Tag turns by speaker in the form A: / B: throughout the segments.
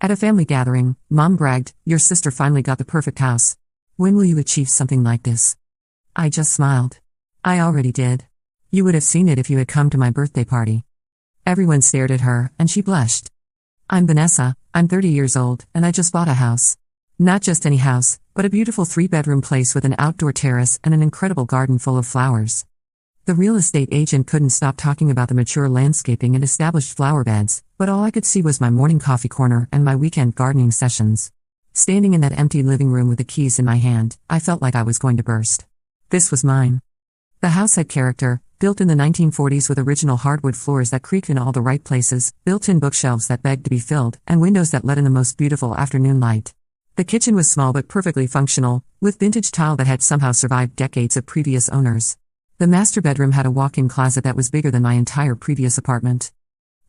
A: At a family gathering, Mom bragged, "Your sister finally got the perfect house. When will you achieve something like this?" I just smiled. I already did. You would have seen it if you had come to my birthday party. Everyone stared at her, and she blushed. I'm Vanessa, I'm 30 years old, and I just bought a house. Not just any house, but a beautiful 3-bedroom place with an outdoor terrace and an incredible garden full of flowers. The real estate agent couldn't stop talking about the mature landscaping and established flower beds, but all I could see was my morning coffee corner and my weekend gardening sessions. Standing in that empty living room with the keys in my hand, I felt like I was going to burst. This was mine. The house had character, built in the 1940s with original hardwood floors that creaked in all the right places, built-in bookshelves that begged to be filled, and windows that let in the most beautiful afternoon light. The kitchen was small but perfectly functional, with vintage tile that had somehow survived decades of previous owners. The master bedroom had a walk-in closet that was bigger than my entire previous apartment.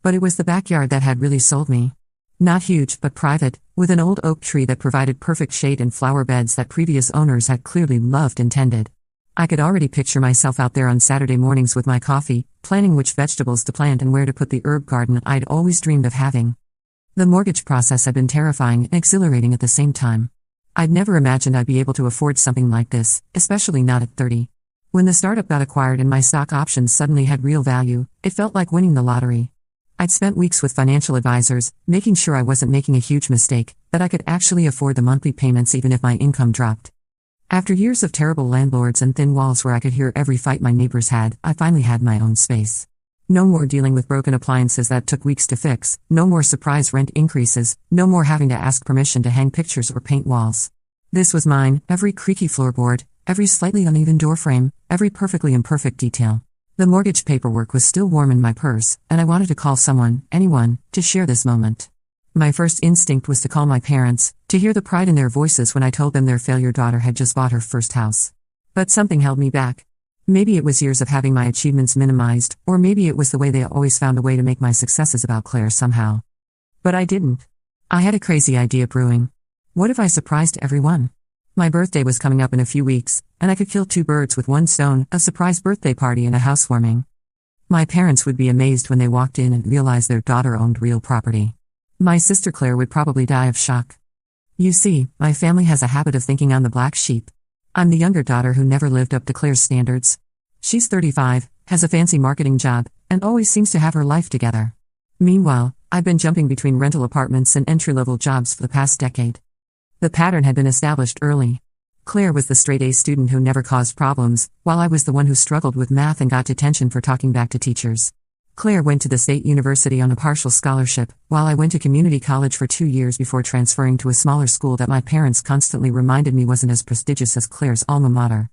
A: But it was the backyard that had really sold me. Not huge, but private, with an old oak tree that provided perfect shade and flower beds that previous owners had clearly loved and tended. I could already picture myself out there on Saturday mornings with my coffee, planning which vegetables to plant and where to put the herb garden I'd always dreamed of having. The mortgage process had been terrifying and exhilarating at the same time. I'd never imagined I'd be able to afford something like this, especially not at 30. When the startup got acquired and my stock options suddenly had real value, it felt like winning the lottery. I'd spent weeks with financial advisors, making sure I wasn't making a huge mistake, that I could actually afford the monthly payments even if my income dropped. After years of terrible landlords and thin walls where I could hear every fight my neighbors had, I finally had my own space. No more dealing with broken appliances that took weeks to fix, no more surprise rent increases, no more having to ask permission to hang pictures or paint walls. This was mine, every creaky floorboard, every slightly uneven door frame, every perfectly imperfect detail. The mortgage paperwork was still warm in my purse, and I wanted to call someone, anyone, to share this moment. My first instinct was to call my parents, to hear the pride in their voices when I told them their failure daughter had just bought her first house. But something held me back. Maybe it was years of having my achievements minimized, or maybe it was the way they always found a way to make my successes about Claire somehow. But I didn't. I had a crazy idea brewing. What if I surprised everyone? My birthday was coming up in a few weeks, and I could kill 2 birds with one stone, a surprise birthday party and a housewarming. My parents would be amazed when they walked in and realized their daughter owned real property. My sister Claire would probably die of shock. You see, my family has a habit of thinking I'm the black sheep. I'm the younger daughter who never lived up to Claire's standards. She's 35, has a fancy marketing job, and always seems to have her life together. Meanwhile, I've been jumping between rental apartments and entry-level jobs for the past decade. The pattern had been established early. Claire was the straight-A student who never caused problems, while I was the one who struggled with math and got detention for talking back to teachers. Claire went to the state university on a partial scholarship, while I went to community college for 2 years before transferring to a smaller school that my parents constantly reminded me wasn't as prestigious as Claire's alma mater.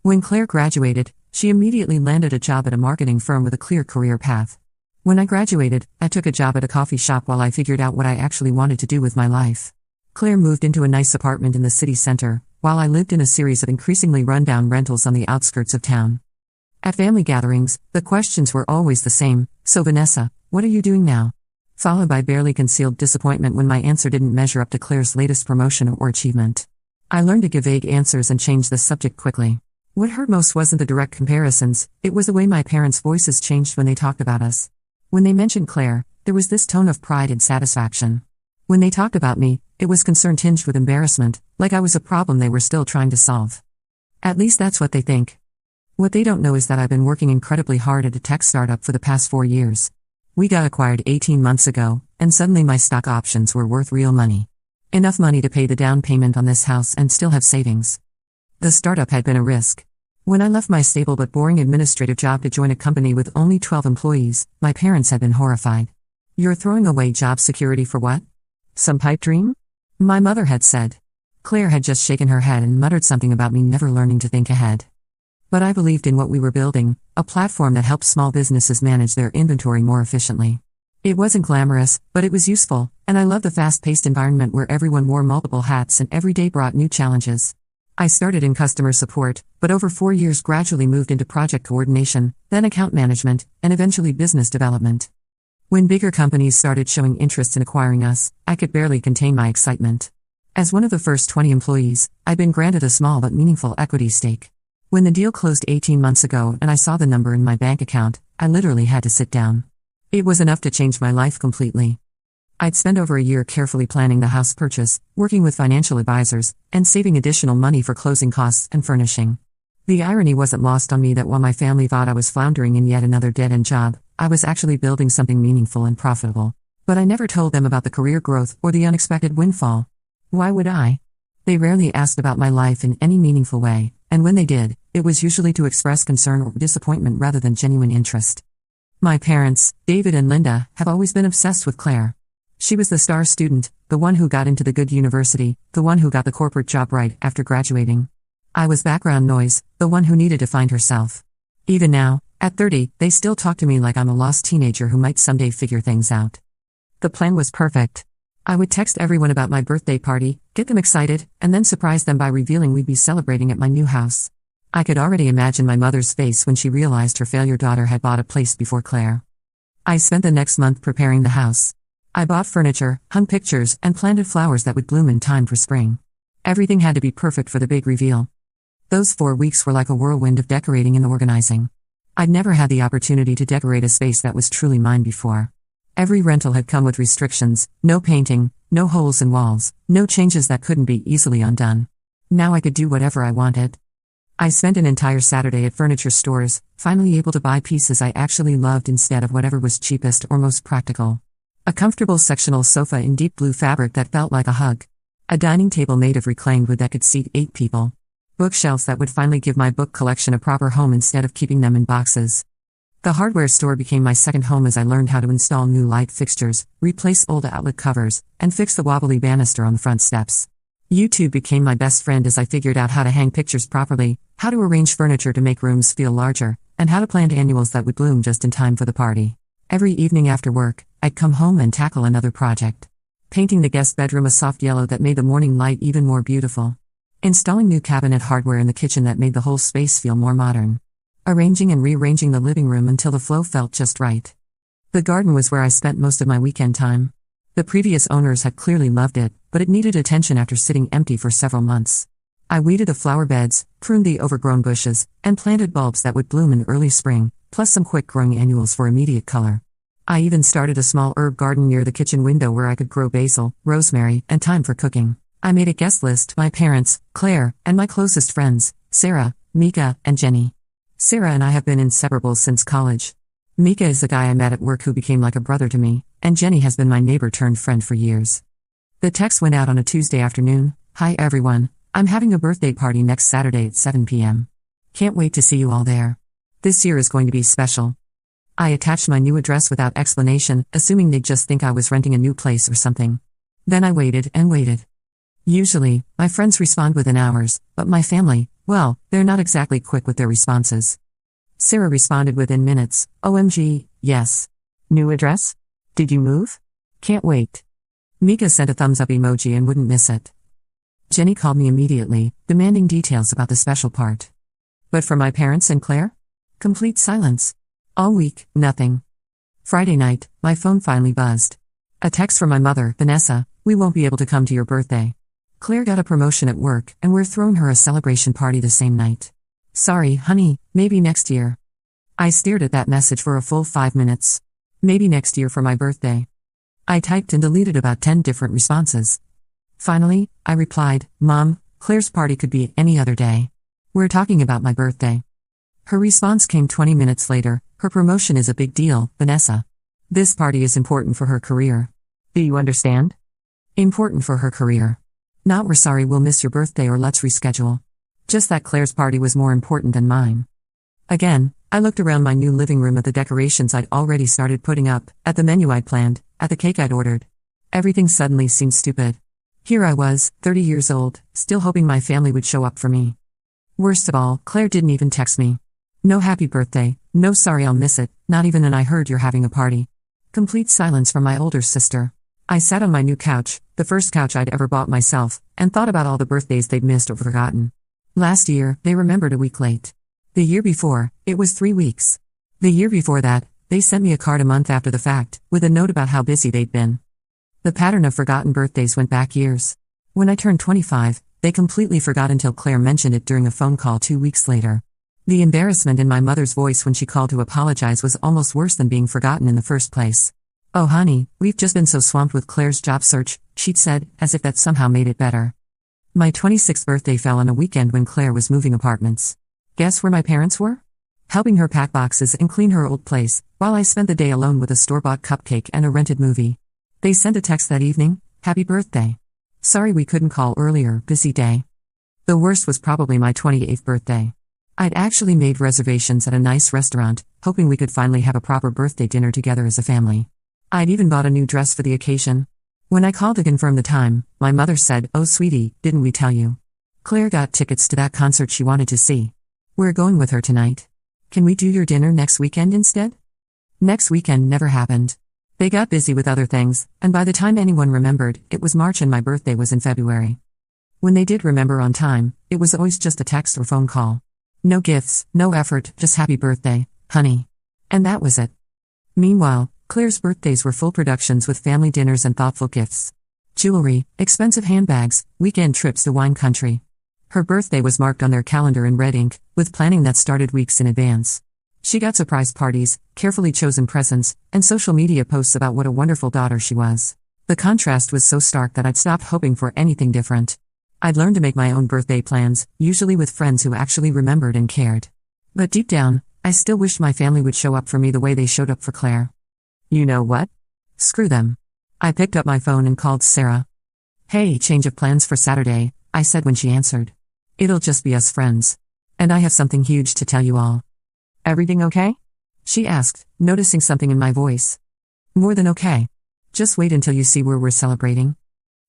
A: When Claire graduated, she immediately landed a job at a marketing firm with a clear career path. When I graduated, I took a job at a coffee shop while I figured out what I actually wanted to do with my life. Claire moved into a nice apartment in the city center, while I lived in a series of increasingly run-down rentals on the outskirts of town. At family gatherings, the questions were always the same, "So Vanessa, what are you doing now?" Followed by barely concealed disappointment when my answer didn't measure up to Claire's latest promotion or achievement. I learned to give vague answers and change the subject quickly. What hurt most wasn't the direct comparisons, it was the way my parents' voices changed when they talked about us. When they mentioned Claire, there was this tone of pride and satisfaction. When they talked about me, it was concern tinged with embarrassment, like I was a problem they were still trying to solve. At least that's what they think. What they don't know is that I've been working incredibly hard at a tech startup for the past 4 years. We got acquired 18 months ago, and suddenly my stock options were worth real money. Enough money to pay the down payment on this house and still have savings. The startup had been a risk. When I left my stable but boring administrative job to join a company with only 12 employees, my parents had been horrified. "You're throwing away job security for what? Some pipe dream?" My mother had said. Claire had just shaken her head and muttered something about me never learning to think ahead. But I believed in what we were building, a platform that helped small businesses manage their inventory more efficiently. It wasn't glamorous, but it was useful, and I loved the fast-paced environment where everyone wore multiple hats and every day brought new challenges. I started in customer support, but over 4 years gradually moved into project coordination, then account management, and eventually business development. When bigger companies started showing interest in acquiring us, I could barely contain my excitement. As one of the first 20 employees, I'd been granted a small but meaningful equity stake. When the deal closed 18 months ago and I saw the number in my bank account, I literally had to sit down. It was enough to change my life completely. I'd spent over a year carefully planning the house purchase, working with financial advisors, and saving additional money for closing costs and furnishing. The irony wasn't lost on me that while my family thought I was floundering in yet another dead-end job, I was actually building something meaningful and profitable. But I never told them about the career growth or the unexpected windfall. Why would I? They rarely asked about my life in any meaningful way, and when they did, it was usually to express concern or disappointment rather than genuine interest. My parents, David and Linda, have always been obsessed with Claire. She was the star student, the one who got into the good university, the one who got the corporate job right after graduating. I was background noise, the one who needed to find herself. Even now, at 30, they still talk to me like I'm a lost teenager who might someday figure things out. The plan was perfect. I would text everyone about my birthday party, get them excited, and then surprise them by revealing we'd be celebrating at my new house. I could already imagine my mother's face when she realized her failure daughter had bought a place before Claire. I spent the next month preparing the house. I bought furniture, hung pictures, and planted flowers that would bloom in time for spring. Everything had to be perfect for the big reveal. Those 4 weeks were like a whirlwind of decorating and organizing. I'd never had the opportunity to decorate a space that was truly mine before. Every rental had come with restrictions: no painting, no holes in walls, no changes that couldn't be easily undone. Now I could do whatever I wanted. I spent an entire Saturday at furniture stores, finally able to buy pieces I actually loved instead of whatever was cheapest or most practical. A comfortable sectional sofa in deep blue fabric that felt like a hug. A dining table made of reclaimed wood that could seat 8 people. Bookshelves that would finally give my book collection a proper home instead of keeping them in boxes. The hardware store became my second home as I learned how to install new light fixtures, replace old outlet covers, and fix the wobbly banister on the front steps. YouTube became my best friend as I figured out how to hang pictures properly, how to arrange furniture to make rooms feel larger, and how to plant annuals that would bloom just in time for the party. Every evening after work, I'd come home and tackle another project. Painting the guest bedroom a soft yellow that made the morning light even more beautiful. Installing new cabinet hardware in the kitchen that made the whole space feel more modern. Arranging and rearranging the living room until the flow felt just right. The garden was where I spent most of my weekend time. The previous owners had clearly loved it, but it needed attention after sitting empty for several months. I weeded the flower beds, pruned the overgrown bushes, and planted bulbs that would bloom in early spring, plus some quick-growing annuals for immediate color. I even started a small herb garden near the kitchen window where I could grow basil, rosemary, and thyme for cooking. I made a guest list: my parents, Claire, and my closest friends, Sarah, Mika, and Jenny. Sarah and I have been inseparable since college. Mika is the guy I met at work who became like a brother to me, and Jenny has been my neighbor-turned-friend for years. The text went out on a Tuesday afternoon: "Hi everyone, I'm having a birthday party next Saturday at 7 p.m. Can't wait to see you all there. This year is going to be special." I attached my new address without explanation, assuming they'd just think I was renting a new place or something. Then I waited and waited. Usually, my friends respond within hours, but my family, well, they're not exactly quick with their responses. Sarah responded within minutes: "OMG, yes. New address? Did you move? Can't wait." Mika sent a thumbs up emoji and wouldn't miss it. Jenny called me immediately, demanding details about the special part. But for my parents and Claire? Complete silence. All week, nothing. Friday night, my phone finally buzzed. A text from my mother: "Vanessa, we won't be able to come to your birthday. Claire got a promotion at work, and we're throwing her a celebration party the same night. Sorry, honey, maybe next year." I stared at that message for a full 5 minutes. Maybe next year for my birthday. I typed and deleted about 10 different responses. Finally, I replied: "Mom, Claire's party could be any other day. We're talking about my birthday." Her response came 20 minutes later: "Her promotion is a big deal, Vanessa. This party is important for her career. Do you understand? Important for her career. Not we're sorry we'll miss your birthday or let's reschedule. Just that Claire's party was more important than mine." Again, I looked around my new living room at the decorations I'd already started putting up, at the menu I'd planned, at the cake I'd ordered. Everything suddenly seemed stupid. Here I was, 30 years old, still hoping my family would show up for me. Worst of all, Claire didn't even text me. No happy birthday, no sorry I'll miss it, not even an "I heard you're having a party." Complete silence from my older sister. I sat on my new couch, the first couch I'd ever bought myself, and thought about all the birthdays they'd missed or forgotten. Last year, they remembered a week late. The year before, it was 3 weeks. The year before that, they sent me a card a month after the fact, with a note about how busy they'd been. The pattern of forgotten birthdays went back years. When I turned 25, they completely forgot until Claire mentioned it during a phone call 2 weeks later. The embarrassment in my mother's voice when she called to apologize was almost worse than being forgotten in the first place. Oh honey, we've just been so swamped with Claire's job search, she'd said, as if that somehow made it better. My 26th birthday fell on a weekend when Claire was moving apartments. Guess where my parents were? Helping her pack boxes and clean her old place, while I spent the day alone with a store-bought cupcake and a rented movie. They sent a text that evening, "Happy birthday. Sorry we couldn't call earlier, busy day." The worst was probably my 28th birthday. I'd actually made reservations at a nice restaurant, hoping we could finally have a proper birthday dinner together as a family. I'd even bought a new dress for the occasion. When I called to confirm the time, my mother said, "Oh sweetie, didn't we tell you? Claire got tickets to that concert she wanted to see. We're going with her tonight. Can we do your dinner next weekend instead?" Next weekend never happened. They got busy with other things, and by the time anyone remembered, it was March and my birthday was in February. When they did remember on time, it was always just a text or phone call. No gifts, no effort, just "happy birthday, honey." And that was it. Meanwhile, Claire's birthdays were full productions with family dinners and thoughtful gifts. Jewelry, expensive handbags, weekend trips to wine country. Her birthday was marked on their calendar in red ink, with planning that started weeks in advance. She got surprise parties, carefully chosen presents, and social media posts about what a wonderful daughter she was. The contrast was so stark that I'd stopped hoping for anything different. I'd learned to make my own birthday plans, usually with friends who actually remembered and cared. But deep down, I still wished my family would show up for me the way they showed up for Claire. You know what? Screw them. I picked up my phone and called Sarah. "Hey, change of plans for Saturday," I said when she answered. "It'll just be us friends. And I have something huge to tell you all." "Everything okay?" she asked, noticing something in my voice. "More than okay. Just wait until you see where we're celebrating."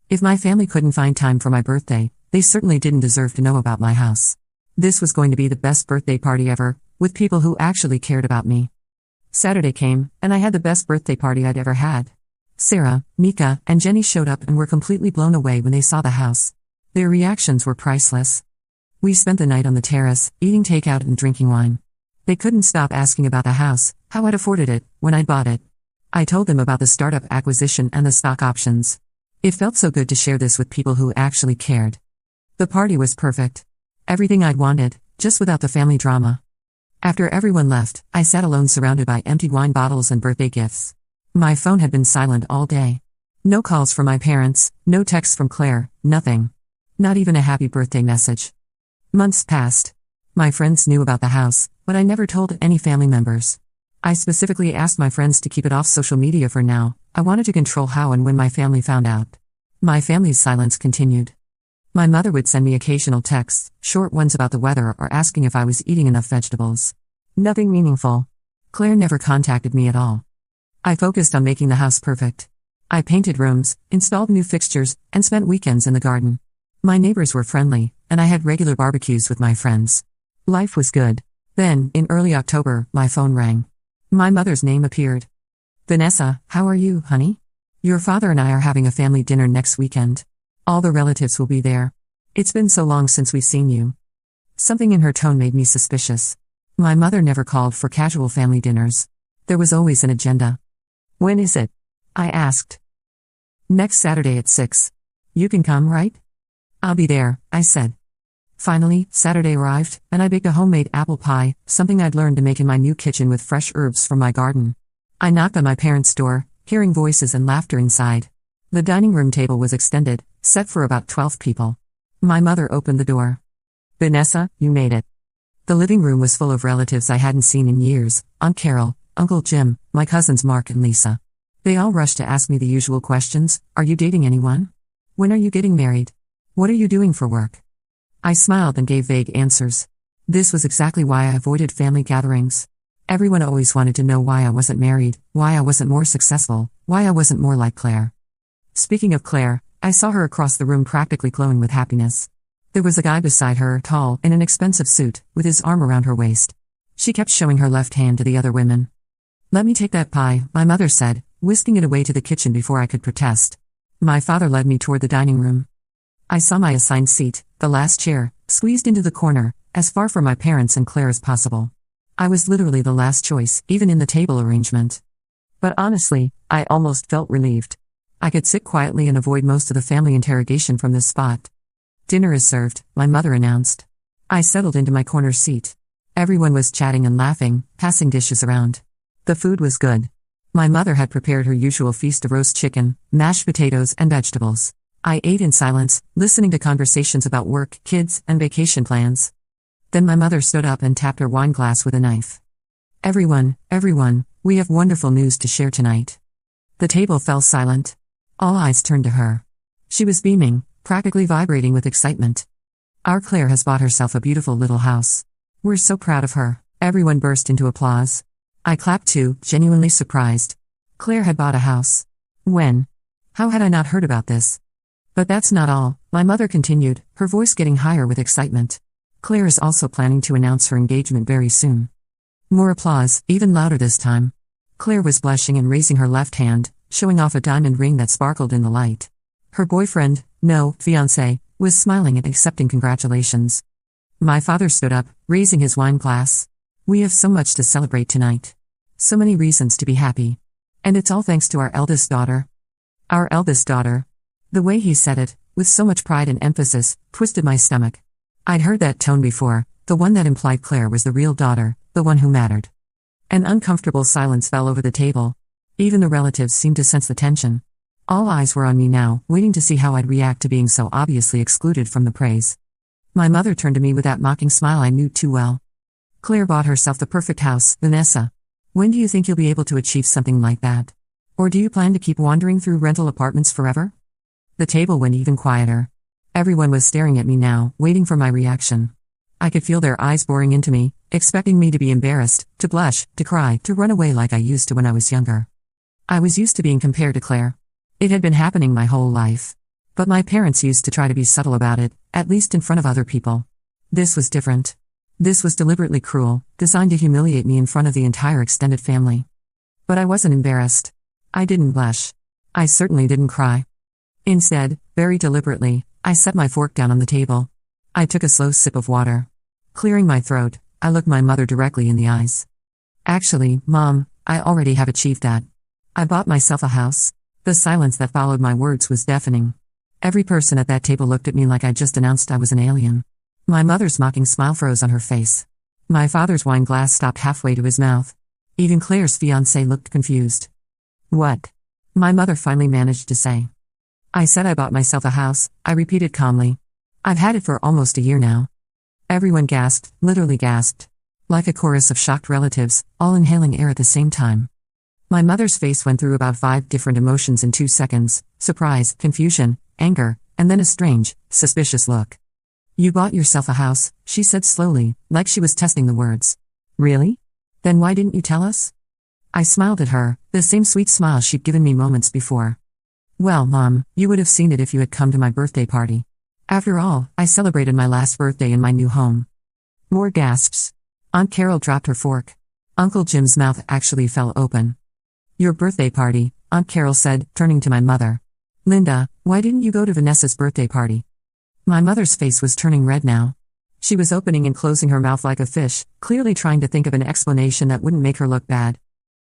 A: If my family couldn't find time for my birthday, they certainly didn't deserve to know about my house. This was going to be the best birthday party ever, with people who actually cared about me. Saturday came, and I had the best birthday party I'd ever had. Sarah, Mika, and Jenny showed up and were completely blown away when they saw the house. Their reactions were priceless. We spent the night on the terrace, eating takeout and drinking wine. They couldn't stop asking about the house, how I'd afforded it, when I'd bought it. I told them about the startup acquisition and the stock options. It felt so good to share this with people who actually cared. The party was perfect. Everything I'd wanted, just without the family drama. After everyone left, I sat alone surrounded by empty wine bottles and birthday gifts. My phone had been silent all day. No calls from my parents, no texts from Claire, nothing. Not even a happy birthday message. Months passed. My friends knew about the house, but I never told any family members. I specifically asked my friends to keep it off social media for now. I wanted to control how and when my family found out. My family's silence continued. My mother would send me occasional texts, short ones about the weather or asking if I was eating enough vegetables. Nothing meaningful. Claire never contacted me at all. I focused on making the house perfect. I painted rooms, installed new fixtures, and spent weekends in the garden. My neighbors were friendly, and I had regular barbecues with my friends. Life was good. Then, in early October, my phone rang. My mother's name appeared. "Vanessa, how are you, honey? Your father and I are having a family dinner next weekend. All the relatives will be there. It's been so long since we've seen you." Something in her tone made me suspicious. My mother never called for casual family dinners. There was always an agenda. "When is it?" I asked. "Next Saturday at 6. You can come, right?" "I'll be there," I said. Finally, Saturday arrived, and I baked a homemade apple pie, something I'd learned to make in my new kitchen with fresh herbs from my garden. I knocked on my parents' door, hearing voices and laughter inside. The dining room table was extended, set for about 12 people. My mother opened the door. "Vanessa, you made it." The living room was full of relatives I hadn't seen in years: Aunt Carol, Uncle Jim, my cousins Mark and Lisa. They all rushed to ask me the usual questions: "Are you dating anyone? When are you getting married? What are you doing for work?" I smiled and gave vague answers. This was exactly why I avoided family gatherings. Everyone always wanted to know why I wasn't married, why I wasn't more successful, why I wasn't more like Claire. Speaking of Claire, I saw her across the room practically glowing with happiness. There was a guy beside her, tall, in an expensive suit, with his arm around her waist. She kept showing her left hand to the other women. "Let me take that pie," my mother said, whisking it away to the kitchen before I could protest. My father led me toward the dining room. I saw my assigned seat, the last chair, squeezed into the corner, as far from my parents and Claire as possible. I was literally the last choice, even in the table arrangement. But honestly, I almost felt relieved. I could sit quietly and avoid most of the family interrogation from this spot. "Dinner is served," my mother announced. I settled into my corner seat. Everyone was chatting and laughing, passing dishes around. The food was good. My mother had prepared her usual feast of roast chicken, mashed potatoes, and vegetables. I ate in silence, listening to conversations about work, kids, and vacation plans. Then my mother stood up and tapped her wine glass with a knife. Everyone, we have wonderful news to share tonight. The table fell silent. All eyes turned to her. She was beaming, practically vibrating with excitement. Our Claire has bought herself a beautiful little house. We're so proud of her. Everyone burst into applause. I clapped too, genuinely surprised. Claire had bought a house. When? How had I not heard about this? But that's not all, my mother continued, her voice getting higher with excitement. Claire is also planning to announce her engagement very soon. More applause, even louder this time. Claire was blushing and raising her left hand, showing off a diamond ring that sparkled in the light. Her boyfriend, no, fiancé, was smiling and accepting congratulations. My father stood up, raising his wine glass. We have so much to celebrate tonight. So many reasons to be happy. And it's all thanks to our eldest daughter. Our eldest daughter. The way he said it, with so much pride and emphasis, twisted my stomach. I'd heard that tone before, the one that implied Claire was the real daughter, the one who mattered. An uncomfortable silence fell over the table. Even the relatives seemed to sense the tension. All eyes were on me now, waiting to see how I'd react to being so obviously excluded from the praise. My mother turned to me with that mocking smile I knew too well. Claire bought herself the perfect house, Vanessa. When do you think you'll be able to achieve something like that? Or do you plan to keep wandering through rental apartments forever? The table went even quieter. Everyone was staring at me now, waiting for my reaction. I could feel their eyes boring into me, expecting me to be embarrassed, to blush, to cry, to run away like I used to when I was younger. I was used to being compared to Claire. It had been happening my whole life. But my parents used to try to be subtle about it, at least in front of other people. This was different. This was deliberately cruel, designed to humiliate me in front of the entire extended family. But I wasn't embarrassed. I didn't blush. I certainly didn't cry. Instead, very deliberately, I set my fork down on the table. I took a slow sip of water. Clearing my throat, I looked my mother directly in the eyes. Actually, Mom, I already have achieved that. I bought myself a house. The silence that followed my words was deafening. Every person at that table looked at me like I just announced I was an alien. My mother's mocking smile froze on her face. My father's wine glass stopped halfway to his mouth. Even Claire's fiancé looked confused. What? My mother finally managed to say. I said I bought myself a house, I repeated calmly. I've had it for almost a year now. Everyone gasped, literally gasped. Like a chorus of shocked relatives, all inhaling air at the same time. My mother's face went through about 5 different emotions in 2 seconds: surprise, confusion, anger, and then a strange, suspicious look. You bought yourself a house, she said slowly, like she was testing the words. Really? Then why didn't you tell us? I smiled at her, the same sweet smile she'd given me moments before. Well, Mom, you would have seen it if you had come to my birthday party. After all, I celebrated my last birthday in my new home. More gasps. Aunt Carol dropped her fork. Uncle Jim's mouth actually fell open. Your birthday party, Aunt Carol said, turning to my mother. Linda, why didn't you go to Vanessa's birthday party? My mother's face was turning red now. She was opening and closing her mouth like a fish, clearly trying to think of an explanation that wouldn't make her look bad.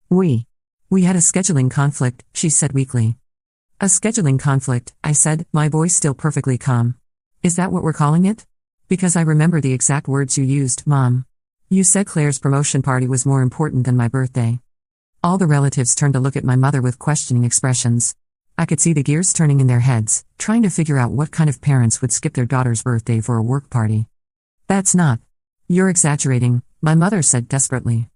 A: We had a scheduling conflict, she said weakly. A scheduling conflict, I said, my voice still perfectly calm. Is that what we're calling it? Because I remember the exact words you used, Mom. You said Claire's promotion party was more important than my birthday. All the relatives turned to look at my mother with questioning expressions. I could see the gears turning in their heads, trying to figure out what kind of parents would skip their daughter's birthday for a work party. That's not. You're exaggerating, my mother said desperately.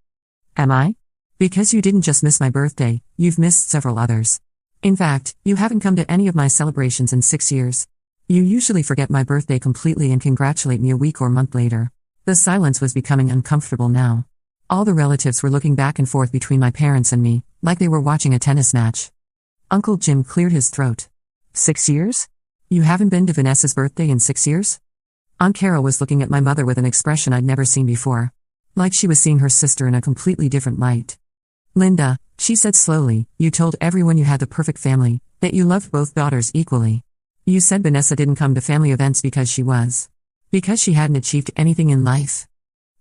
A: Am I? Because you didn't just miss my birthday, you've missed several others. In fact, you haven't come to any of my celebrations in 6 years. You usually forget my birthday completely and congratulate me a week or month later. The silence was becoming uncomfortable now. All the relatives were looking back and forth between my parents and me, like they were watching a tennis match. Uncle Jim cleared his throat. 6 years? You haven't been to Vanessa's birthday in 6 years? Aunt Carol was looking at my mother with an expression I'd never seen before. Like she was seeing her sister in a completely different light. Linda, she said slowly, you told everyone you had the perfect family, that you loved both daughters equally. You said Vanessa didn't come to family events because she hadn't achieved anything in life.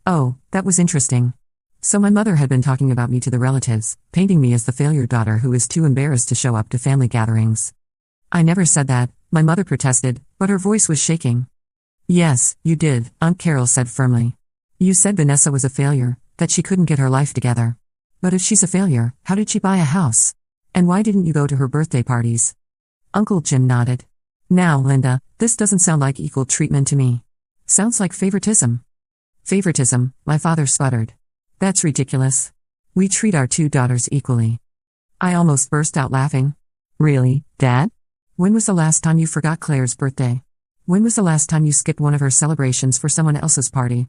A: Oh, that was interesting. So my mother had been talking about me to the relatives, painting me as the failure daughter who was too embarrassed to show up to family gatherings. I never said that, my mother protested, but her voice was shaking. Yes, you did, Aunt Carol said firmly. You said Vanessa was a failure, that she couldn't get her life together. But if she's a failure, how did she buy a house? And why didn't you go to her birthday parties? Uncle Jim nodded. Now, Linda, this doesn't sound like equal treatment to me. Sounds like favoritism. Favoritism, my father sputtered. That's ridiculous. We treat our two daughters equally. I almost burst out laughing. Really, Dad? When was the last time you forgot Claire's birthday? When was the last time you skipped one of her celebrations for someone else's party?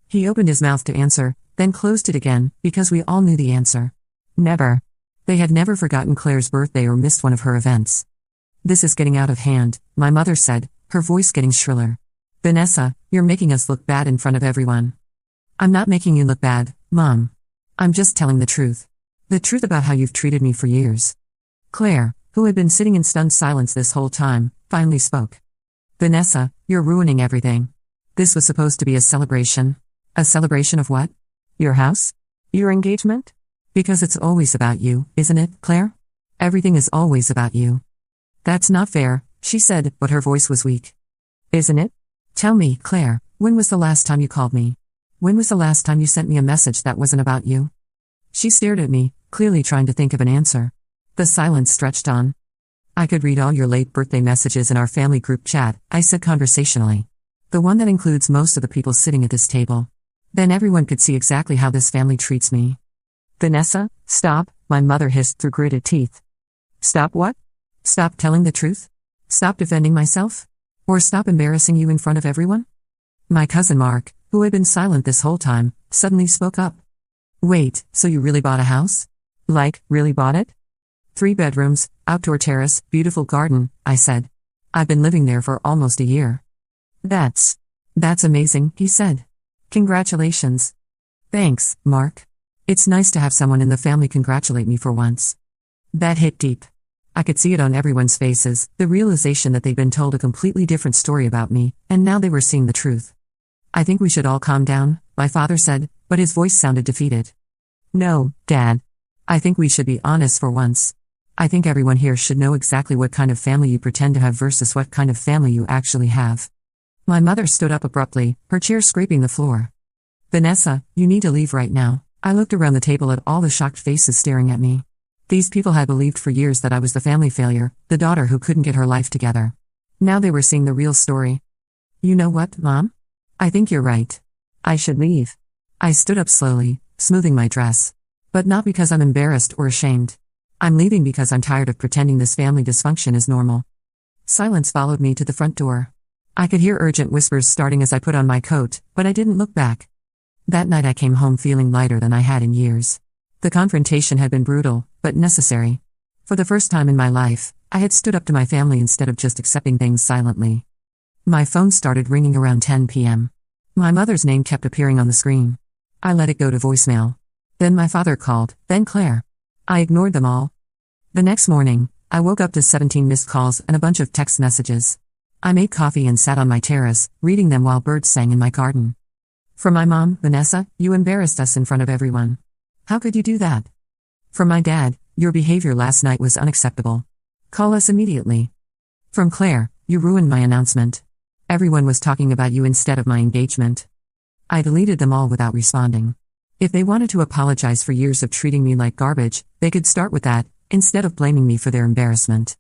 A: He opened his mouth to answer, then closed it again, because we all knew the answer. Never. They had never forgotten Claire's birthday or missed one of her events. This is getting out of hand, my mother said, her voice getting shriller. Vanessa, you're making us look bad in front of everyone. I'm not making you look bad, Mom. I'm just telling the truth. The truth about how you've treated me for years. Claire, who had been sitting in stunned silence this whole time, finally spoke. Vanessa, you're ruining everything. This was supposed to be a celebration. A celebration of what? Your house? Your engagement? Because it's always about you, isn't it, Claire? Everything is always about you. That's not fair, she said, but her voice was weak. Isn't it? Tell me, Claire, when was the last time you called me? When was the last time you sent me a message that wasn't about you? She stared at me, clearly trying to think of an answer. The silence stretched on. I could read all your late birthday messages in our family group chat, I said conversationally. The one that includes most of the people sitting at this table. Then everyone could see exactly how this family treats me. Vanessa, stop, my mother hissed through gritted teeth. Stop what? Stop telling the truth? Stop defending myself? Or stop embarrassing you in front of everyone? My cousin Mark, who had been silent this whole time, suddenly spoke up. Wait, so you really bought a house? Like, really bought it? 3 bedrooms, outdoor terrace, beautiful garden, I said. I've been living there for almost a year. That's amazing, he said. Congratulations. Thanks, Mark. It's nice to have someone in the family congratulate me for once. That hit deep. I could see it on everyone's faces, the realization that they'd been told a completely different story about me, and now they were seeing the truth. I think we should all calm down, my father said, but his voice sounded defeated. No, Dad. I think we should be honest for once. I think everyone here should know exactly what kind of family you pretend to have versus what kind of family you actually have. My mother stood up abruptly, her chair scraping the floor. Vanessa, you need to leave right now. I looked around the table at all the shocked faces staring at me. These people had believed for years that I was the family failure, the daughter who couldn't get her life together. Now they were seeing the real story. You know what, Mom? I think you're right. I should leave. I stood up slowly, smoothing my dress. But not because I'm embarrassed or ashamed. I'm leaving because I'm tired of pretending this family dysfunction is normal. Silence followed me to the front door. I could hear urgent whispers starting as I put on my coat, but I didn't look back. That night I came home feeling lighter than I had in years. The confrontation had been brutal, but necessary. For the first time in my life, I had stood up to my family instead of just accepting things silently. My phone started ringing around 10 p.m. My mother's name kept appearing on the screen. I let it go to voicemail. Then my father called, then Claire. I ignored them all. The next morning, I woke up to 17 missed calls and a bunch of text messages. I made coffee and sat on my terrace, reading them while birds sang in my garden. From my mom, Vanessa, you embarrassed us in front of everyone. How could you do that? From my dad, your behavior last night was unacceptable. Call us immediately. From Claire, you ruined my announcement. Everyone was talking about you instead of my engagement. I deleted them all without responding. If they wanted to apologize for years of treating me like garbage, they could start with that, instead of blaming me for their embarrassment.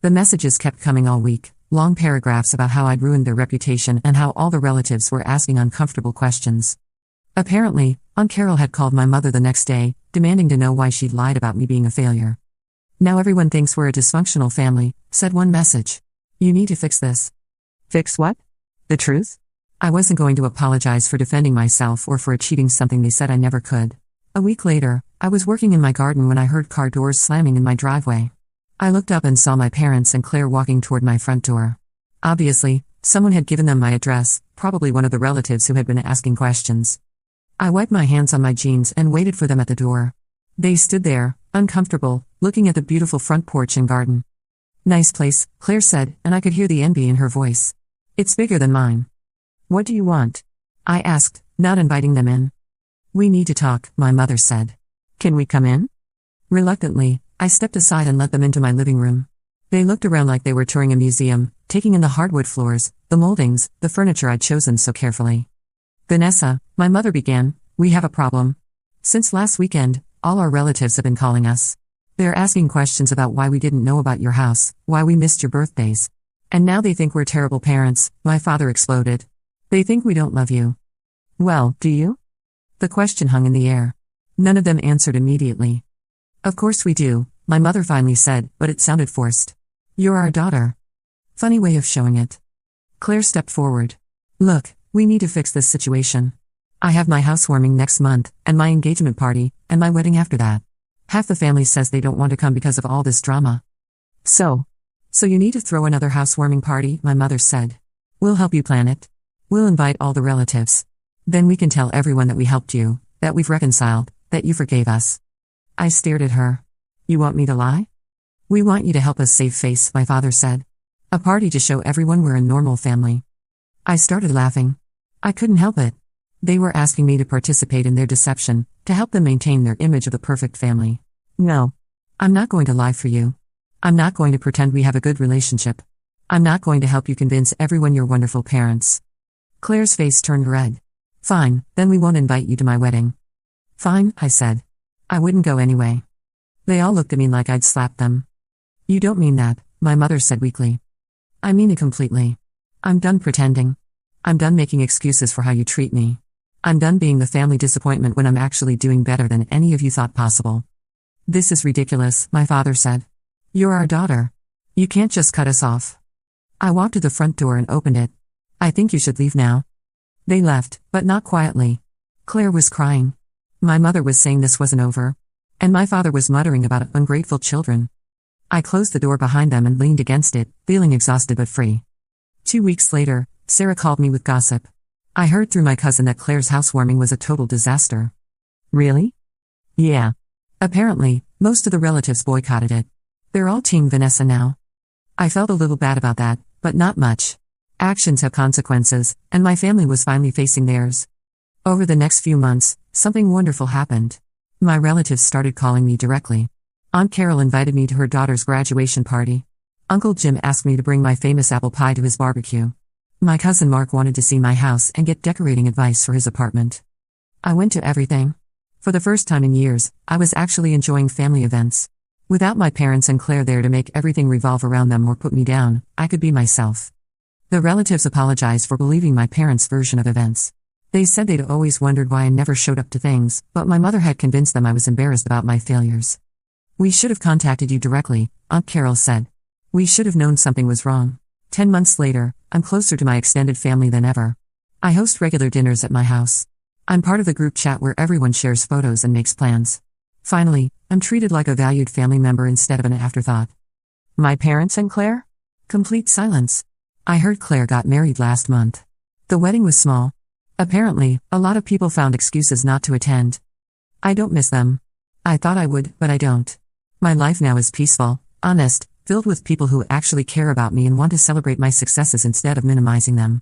A: The messages kept coming all week, long paragraphs about how I'd ruined their reputation and how all the relatives were asking uncomfortable questions. Apparently, Aunt Carol had called my mother the next day, demanding to know why she'd lied about me being a failure. Now everyone thinks we're a dysfunctional family, said one message. You need to fix this. Fix what? The truth? I wasn't going to apologize for defending myself or for achieving something they said I never could. A week later, I was working in my garden when I heard car doors slamming in my driveway. I looked up and saw my parents and Claire walking toward my front door. Obviously, someone had given them my address, probably one of the relatives who had been asking questions. I wiped my hands on my jeans and waited for them at the door. They stood there, uncomfortable, looking at the beautiful front porch and garden. Nice place, Claire said, and I could hear the envy in her voice. It's bigger than mine. What do you want? I asked, not inviting them in. We need to talk, my mother said. Can we come in? Reluctantly, I stepped aside and let them into my living room. They looked around like they were touring a museum, taking in the hardwood floors, the moldings, the furniture I'd chosen so carefully. Vanessa, my mother began, we have a problem. Since last weekend, All our relatives have been calling us. They're asking questions about why we didn't know about your house, why we missed your birthdays. And now they think we're terrible parents, my father exploded. They think we don't love you. Well, do you? The question hung in the air. None of them answered immediately. Of course we do, my mother finally said, but it sounded forced. You're our daughter. Funny way of showing it. Claire stepped forward. Look, we need to fix this situation. I have my housewarming next month, and my engagement party, and my wedding after that. Half the family says they don't want to come because of all this drama. So you need to throw another housewarming party, my mother said. We'll help you plan it. We'll invite all the relatives. Then we can tell everyone that we helped you, that we've reconciled, that you forgave us. I stared at her. You want me to lie? We want you to help us save face, my father said. A party to show everyone we're a normal family. I started laughing. I couldn't help it. They were asking me to participate in their deception, to help them maintain their image of the perfect family. No. I'm not going to lie for you. I'm not going to pretend we have a good relationship. I'm not going to help you convince everyone you're wonderful parents. Claire's face turned red. Fine, then we won't invite you to my wedding. Fine, I said. I wouldn't go anyway. They all looked at me like I'd slapped them. You don't mean that, my mother said weakly. I mean it completely. I'm done pretending. I'm done making excuses for how you treat me. I'm done being the family disappointment when I'm actually doing better than any of you thought possible. This is ridiculous, my father said. You're our daughter. You can't just cut us off. I walked to the front door and opened it. I think you should leave now. They left, but not quietly. Claire was crying. My mother was saying this wasn't over. And my father was muttering about ungrateful children. I closed the door behind them and leaned against it, feeling exhausted but free. 2 weeks later, Sarah called me with gossip. I heard through my cousin that Claire's housewarming was a total disaster. Really? Yeah. Apparently, most of the relatives boycotted it. They're all Team Vanessa now. I felt a little bad about that, but not much. Actions have consequences, and my family was finally facing theirs. Over the next few months, something wonderful happened. My relatives started calling me directly. Aunt Carol invited me to her daughter's graduation party. Uncle Jim asked me to bring my famous apple pie to his barbecue. My cousin Mark wanted to see my house and get decorating advice for his apartment. I went to everything. For the first time in years, I was actually enjoying family events. Without my parents and Claire there to make everything revolve around them or put me down, I could be myself. The relatives apologized for believing my parents' version of events. They said they'd always wondered why I never showed up to things, but my mother had convinced them I was embarrassed about my failures. We should have contacted you directly, Aunt Carol said. We should have known something was wrong. 10 months later, I'm closer to my extended family than ever. I host regular dinners at my house. I'm part of the group chat where everyone shares photos and makes plans. Finally, I'm treated like a valued family member instead of an afterthought. My parents and Claire? Complete silence. I heard Claire got married last month. The wedding was small. Apparently, a lot of people found excuses not to attend. I don't miss them. I thought I would, but I don't. My life now is peaceful, honest, filled with people who actually care about me and want to celebrate my successes instead of minimizing them.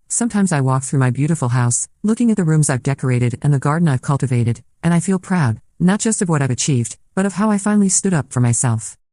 A: Sometimes I walk through my beautiful house, looking at the rooms I've decorated and the garden I've cultivated, and I feel proud, not just of what I've achieved, but of how I finally stood up for myself.